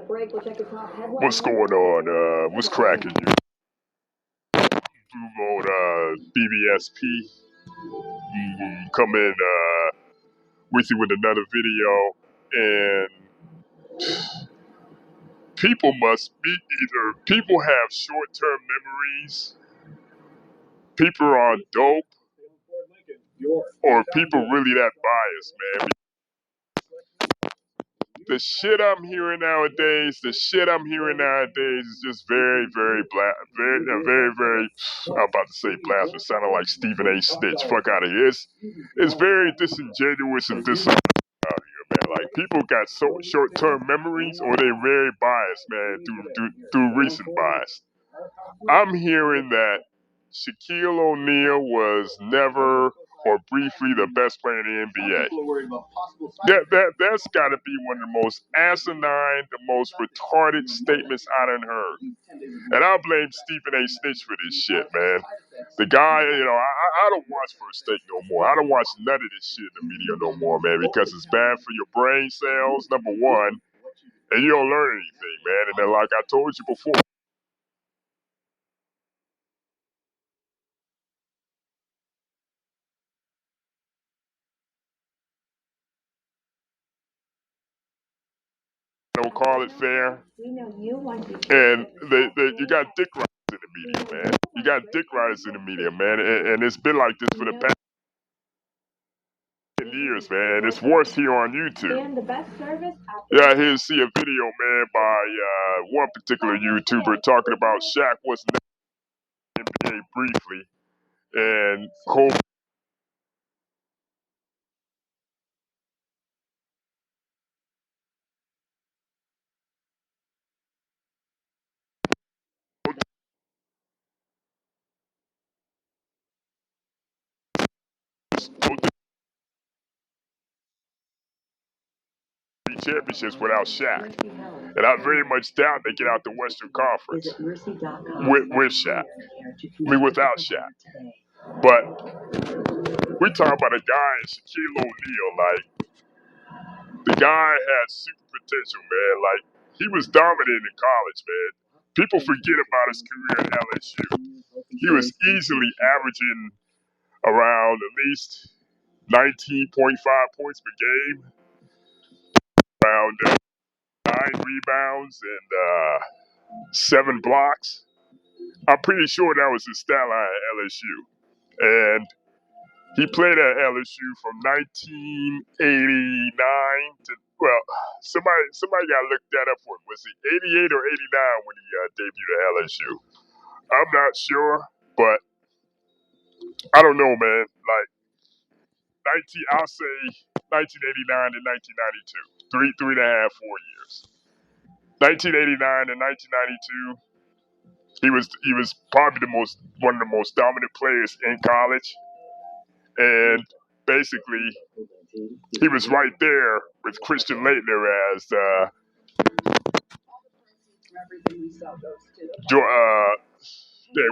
What's going on? What's cracking you? Blue on BBSP. Come in with you with another video, and people must be either people have short-term memories, people are dope, or people really that biased, man. The shit I'm hearing nowadays is just very, very black, very. I'm about to say blasphemous, sounding like Stephen A. Snitch. Fuck out of here. It's very disingenuous and out here, man. Like people got so short-term memories, or they're very biased, man, through recent bias. I'm hearing that Shaquille O'Neal was never or briefly the best player in the NBA. That's got to be one of the most asinine, the most retarded statements I done heard. And I blame Stephen A. Snitch for this shit, man. The guy, I don't watch First Take no more. I don't watch none of this shit in the media no more, man, because it's bad for your brain cells, number one, and you don't learn anything, man. And then, like I told you before, don't call it fair. And you got dick riders in the media, man. You got dick riders in the media, man. And it's been like this for the past years, man. It's worse here on YouTube. Yeah, here's see a video, man, by one particular YouTuber talking about Shaq was in the NBA briefly, and Kobe. Championships without Shaq, and I very much doubt they get out the Western Conference with Shaq. I mean, without Shaq. But we talk about a guy, Shaquille O'Neal. Like the guy had super potential, man. Like he was dominant in college, man. People forget about his career at LSU. He was easily averaging around at least 19.5 points per game, around 9 rebounds and 7 blocks. I'm pretty sure that was his stat line at LSU. And he played at LSU from 1989 to, well, somebody got to look that up for him. Was he 88 or 89 when he debuted at LSU? I'm not sure, but I don't know, man. Like, I'll say 1989 to 1992. Three and a half, 4 years. 1989 to 1992, he was probably one of the most dominant players in college, and basically he was right there with Christian Laettner as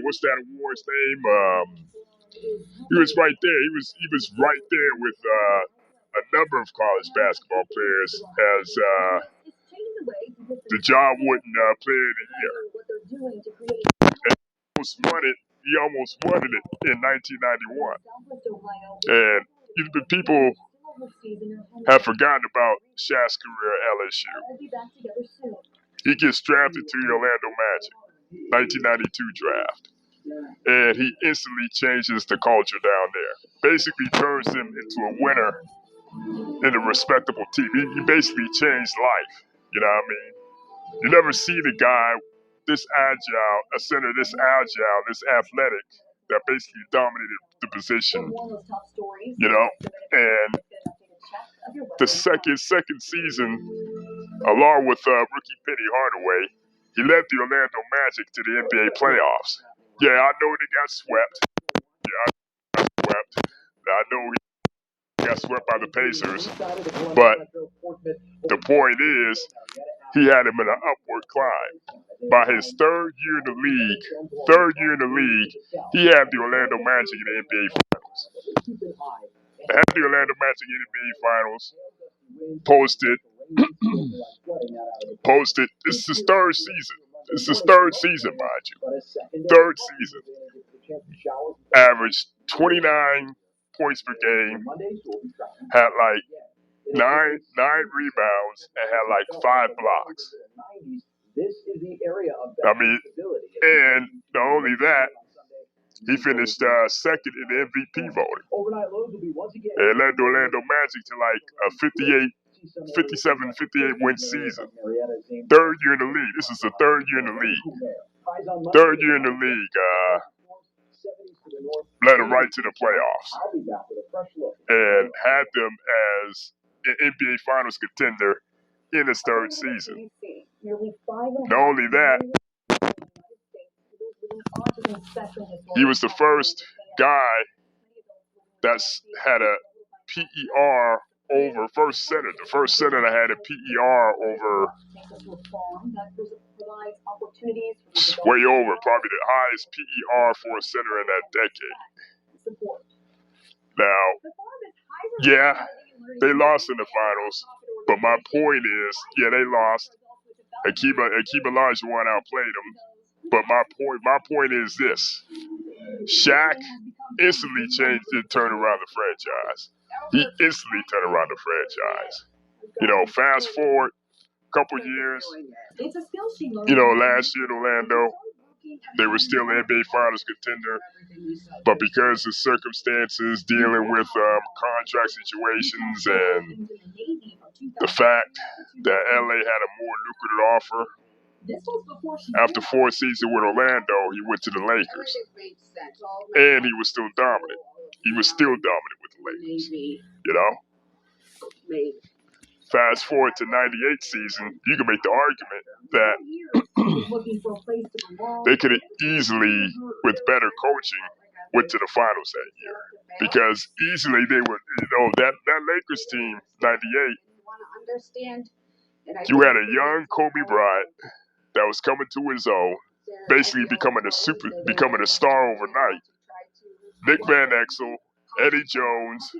what's that award's name? He was right there. He was right there with a number of college basketball players as the John Wooden Player of the Year. And he almost won it in 1991. And people have forgotten about Shaq's career at LSU. He gets drafted to the Orlando Magic, 1992 draft. And he instantly changes the culture down there. Basically turns them into a winner in a respectable team. He basically changed life. You know what I mean? You never see the guy this agile, a center this agile, this athletic, that basically dominated the position. You know? And the second season, along with rookie Penny Hardaway, he led the Orlando Magic to the NBA playoffs. Yeah, I know they got swept. I know he got swept by the Pacers. But the point is, he had him in an upward climb. By his third year in the league, he had the Orlando Magic in the NBA Finals. Had the Orlando Magic in the NBA Finals, posted posted. This is his third season. This is his third season, mind you. Third season. Averaged 29 points per game. Had like nine rebounds and had like 5 blocks. I mean, and not only that, he finished second in the MVP voting. It led the Orlando Magic to like a 57-58 win season. Third year in the league. This is the third year in the league. Third year in the league. Led them right to the playoffs. And had them as an NBA Finals contender in his third season. Not only that, he was the first guy that's had a PER over first center. The first center that had a PER over way over, probably the highest PER for a center in that decade. Now, yeah, they lost in the finals, but my point is, yeah, they lost. Hakeem Olajuwon outplayed them. But my point is this: Shaq instantly changed and turned around the franchise. He instantly turned around the franchise. You know, fast forward a couple years. You know, last year in Orlando, they were still an NBA Finals contender, but because of circumstances dealing with contract situations and the fact that LA had a more lucrative offer, after 4 seasons with Orlando, he went to the Lakers, and he was still dominant. He was still dominant with the Lakers. You know. Fast forward to '98 season, you can make the argument that they could have easily, with better coaching, went to the finals that year. Because easily they were, you know, that Lakers team, '98, you had a young Kobe Bryant that was coming to his own, basically becoming a star overnight. Nick Van Exel, Eddie Jones,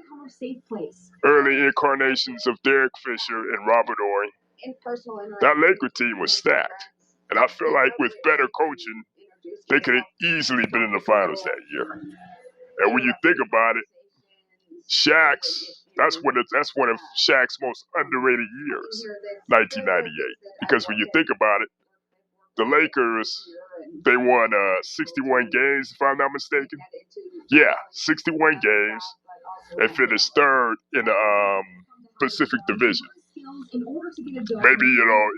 early incarnations of Derek Fisher and Robert Ory. That Laker team was stacked. And I feel like with better coaching, they could have easily been in the finals that year. And when you think about it, that's one of Shaq's most underrated years, 1998. Because when you think about it, the Lakers, they won 61 games, if I'm not mistaken. Yeah, 61 games, and finished third in the Pacific Division. Maybe, you know,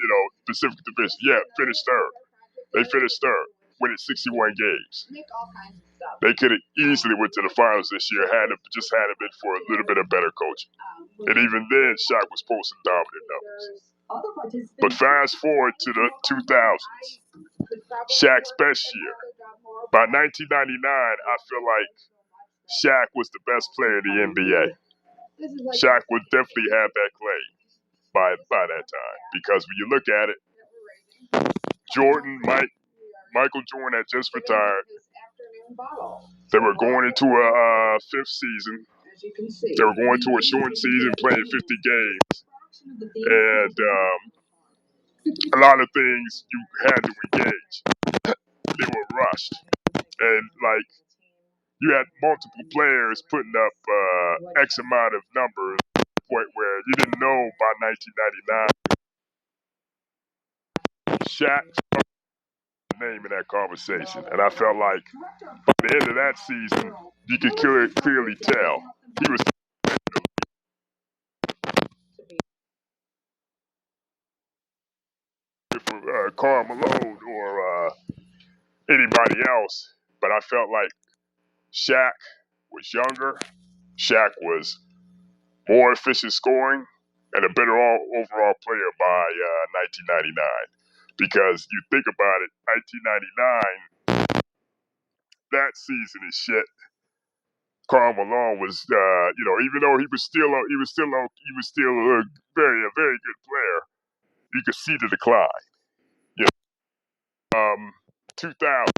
Pacific Division. Yeah, finished third. They finished third, winning 61 games. They could have easily went to the finals this year had it been for a little bit of better coaching. And even then, Shaq was posting dominant numbers. But fast forward to the 2000s, Shaq's best year. By 1999, I feel like Shaq was the best player in the NBA. Shaq would definitely have that claim by that time. Because when you look at it, Michael Jordan had just retired. They were going into a fifth season. They were going to a short season, playing 50 games. And a lot of things you had to engage. They were rushed. And, like, you had multiple players putting up X amount of numbers to the point where you didn't know by 1999. Shaq's name in that conversation. And I felt like by the end of that season, you could clearly tell he was for Karl Malone or anybody else. But I felt like Shaq was younger. Shaq was more efficient scoring and a better overall player by 1999. Because you think about it, 1999, that season is shit. Karl Malone was, even though he was still a very good player, you could see the decline. 2000,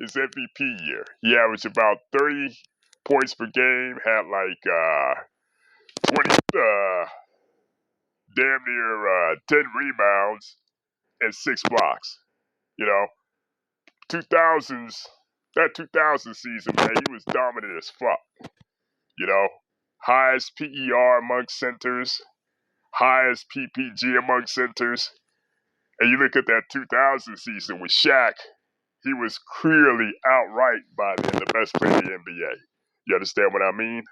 his MVP year, he averaged about 30 points per game, had like 20 damn near 10 rebounds and 6 blocks. You know, 2000s, that 2000 season, man, he was dominant as fuck. You know, highest PER among centers, highest PPG among centers. And you look at that 2000 season with Shaq, he was clearly outright by then the best player in the NBA. You understand what I mean?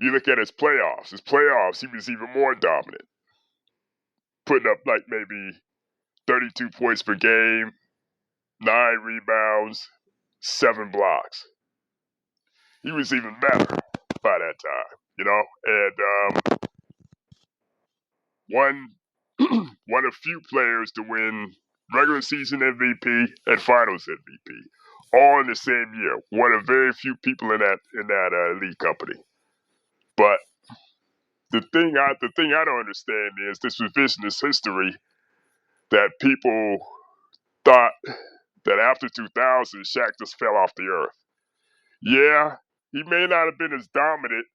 You look at his playoffs, he was even more dominant, putting up like maybe 32 points per game, 9 rebounds, 7 blocks. He was even better by that time, you know? And one of few players to win regular season MVP and finals MVP, all in the same year. One of very few people in that league company. But the thing I don't understand is this revisionist history that people thought that after 2000 Shaq just fell off the earth. Yeah, he may not have been as dominant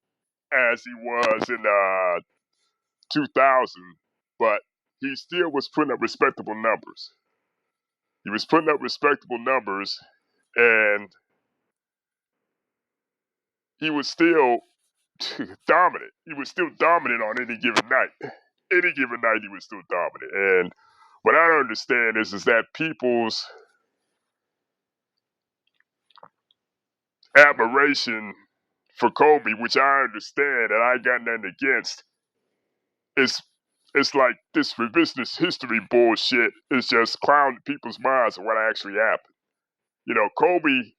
as he was in 2000, but he still was putting up respectable numbers. He was putting up respectable numbers, and he was still dominant. He was still dominant on any given night. Any given night, he was still dominant. And what I don't understand is that people's admiration for Kobe, which I understand and I got nothing against, is it's like this revisionist history bullshit is just clouding people's minds of what actually happened. You know, Kobe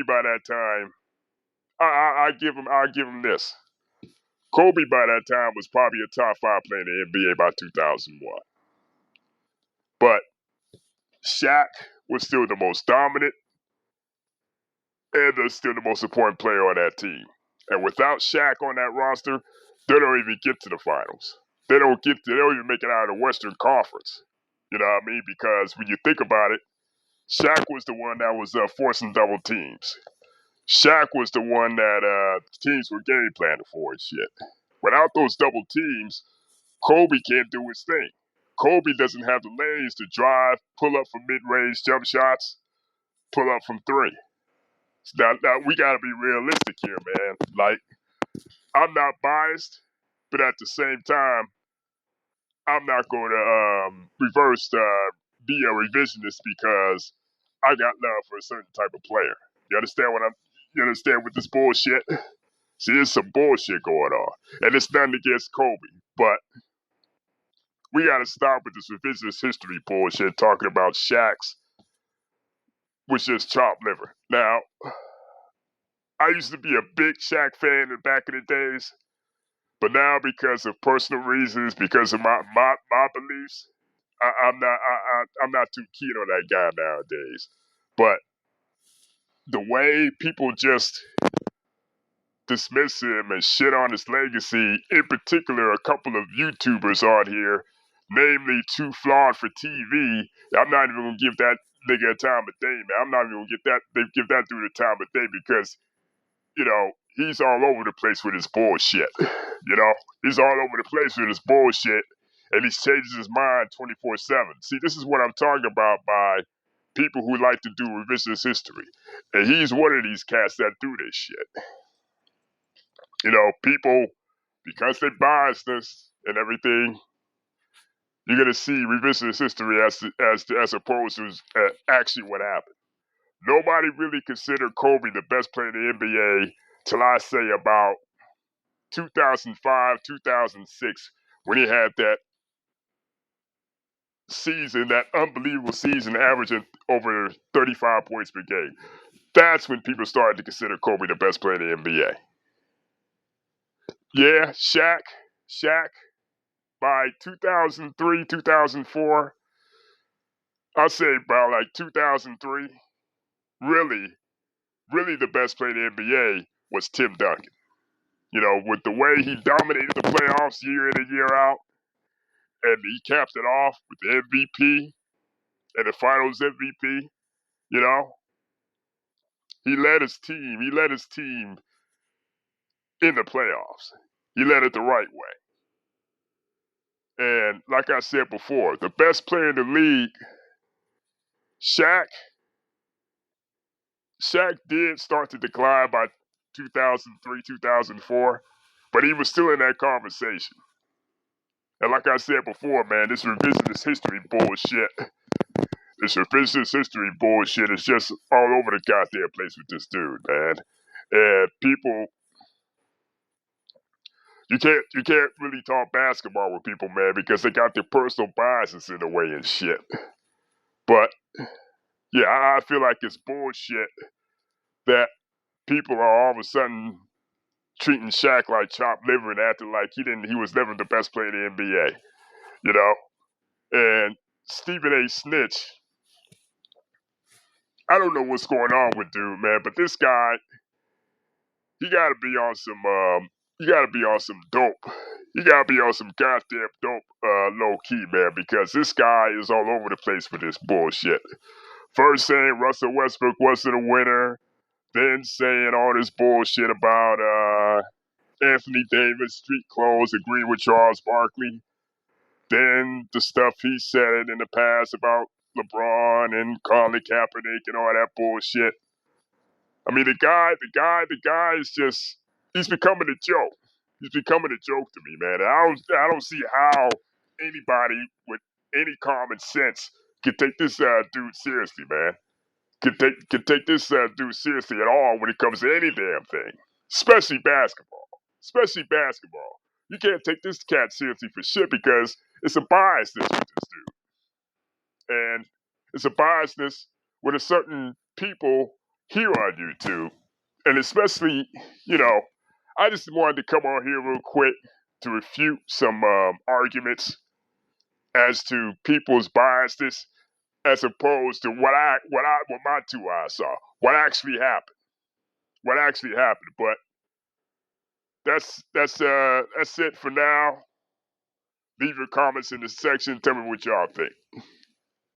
by that time, I give him this. Kobe by that time was probably a top 5 player in the NBA by 2001. But Shaq was still the most dominant and still the most important player on that team. And without Shaq on that roster, they don't even get to the finals. They don't even make it out of the Western Conference. You know what I mean? Because when you think about it, Shaq was the one that was forcing double teams. Shaq was the one that teams were game planning for and shit. Without those double teams, Kobe can't do his thing. Kobe doesn't have the lanes to drive, pull up from mid-range jump shots, pull up from 3. Now we gotta be realistic here, man. Like, I'm not biased, but at the same time, I'm not going to reverse be a revisionist because I got love for a certain type of player. You understand You understand with this bullshit? See, there's some bullshit going on, and it's nothing against Kobe, but we got to stop with this revisionist history bullshit. Talking about Shaq's was just chopped liver. Now, I used to be a big Shaq fan back in the days, but now because of personal reasons, because of my beliefs, I'm not too keen on that guy nowadays. But the way people just dismiss him and shit on his legacy, in particular, a couple of YouTubers on here, namely Too Flawed for TV, I'm not even gonna give that nigga a time of day, man. I'm not even gonna give that dude a time of day because, you know, he's all over the place with his bullshit. You know, he's all over the place with his bullshit, and he changes his mind 24/7. See, this is what I'm talking about by people who like to do revisionist history, and he's one of these cats that do this shit. You know, people, because they biased and everything, you're gonna see revisionist history as opposed to actually what happened. Nobody really considered Kobe the best player in the NBA till I say about 2005, 2006, when he had that season, that unbelievable season, averaging over 35 points per game. That's when people started to consider Kobe the best player in the NBA. Yeah, Shaq, by 2003, 2004, I'll say about like 2003, really, really the best player in the NBA was Tim Duncan. You know, with the way he dominated the playoffs year in and year out, and he capped it off with the MVP and the Finals MVP. You know, he led his team in the playoffs. He led it the right way. And like I said before, the best player in the league, Shaq did start to decline by 2003, 2004, but he was still in that conversation. And like I said before, man, this revisionist history bullshit is just all over the goddamn place with this dude, man. And people, you can't really talk basketball with people, man, because they got their personal biases in the way and shit. But yeah, I feel like it's bullshit that people are all of a sudden treating Shaq like chopped liver and acting like he was never the best player in the NBA, you know? And Stephen A. Snitch, I don't know what's going on with dude, man, but this guy, he gotta be on some dope. He gotta be on some goddamn dope, low key, man, because this guy is all over the place with this bullshit. First saying Russell Westbrook wasn't a winner, then saying all this bullshit about Anthony Davis, street clothes, agreeing with Charles Barkley. Then the stuff he said in the past about LeBron and Colin Kaepernick and all that bullshit. I mean, the guy is he's becoming a joke. He's becoming a joke to me, man. I don't see how anybody with any common sense can take this dude seriously, man. Can take this dude seriously at all when it comes to any damn thing, especially basketball. Especially basketball. You can't take this cat seriously for shit because it's a biasness with this dude. And it's a biasness with a certain people here on YouTube. And especially, I just wanted to come on here real quick to refute some arguments as to people's biasness as opposed to what my two eyes saw. What actually happened. What actually happened. But that's it for now. Leave your comments in the section. Tell me what y'all think.